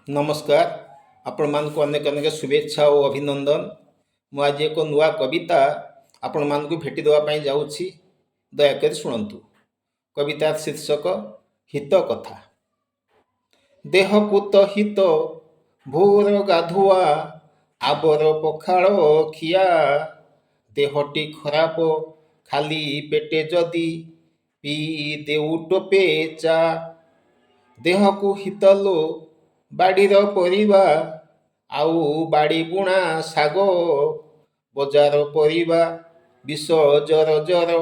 नमस्कार। आपण मानक अनेक अनेक शुभेच्छा और अभिनंदन। मु आज एक नुआ कविता आपण मानक भेटी देवा पई जाउछि। दयाकर शुणंतु। कवितार शीर्षक हित कथा। देहकूत हित भोर गाधुआ आबर पखाड़ खिया। देहटी खराब खाली पेटे जदि पी देउ टोपे चा। देह को हितलो बाड़ीर परिबा आउ बाड़ी बुणा साग। बजार परिबा विष जर जर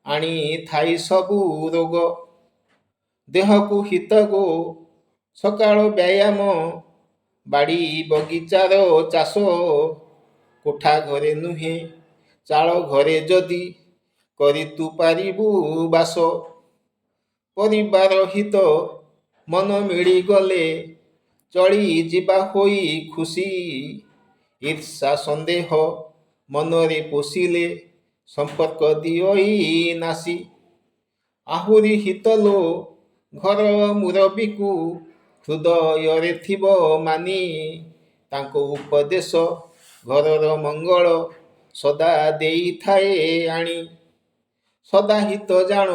आनी थाई सबु रोग। देह को हित गो सकाळ व्यायाम बाड़ी बगीचार चाष। कोठा घरे नुहे चाल घरे जदि करी तु पारिबु बास। परिवार हित मन मिली गले चली जिबा होई खुशी। ईर्षा संदेह मनरे पोषिले संपर्क दिओई नासी। आहुरी हितलो घर मुरबीकु हृदय थिब मानी। तांको उपदेश घरर मंगल सदा देई थाए आनी। सदा हित जाण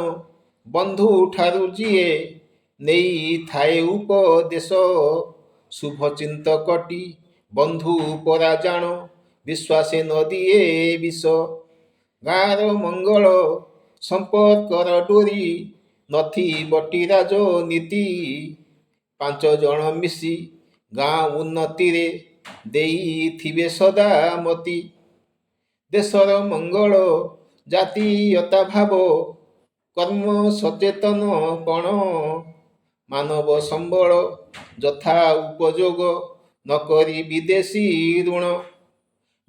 बंधु ठारू जिए नेई थाए उपदेश। शुभ चिंतकटी बंधु परा जाण विश्वासे न दिए विष। गाँर मंगल संपर्कर डोरी नथी बटी राजनीति। पांच जण मिसी गाँ उन्नति रे देई थिबे सदा मती। देशर मंगल जातीयता भाव कर्म सचेतन पण। मानव संबल यथा उपयोग नकरी विदेशी ऋण।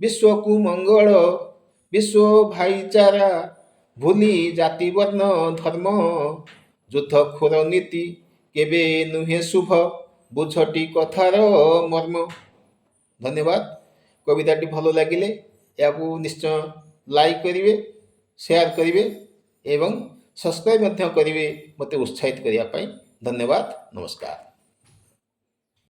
विश्व को मंगल विश्व भाईचारा भूली जाति वर्ण धर्म। युद्धखोर नीति केबे नुहे शुभ बुझटी कथार मर्म। धन्यवाद। कविताटी भल लगिले याकू निश्चय लाइक करिवे, शेयर करिवे एवं सब्सक्राइब मध्य करिवे मते उत्साहित करिया पई। धन्यवाद। नमस्कार।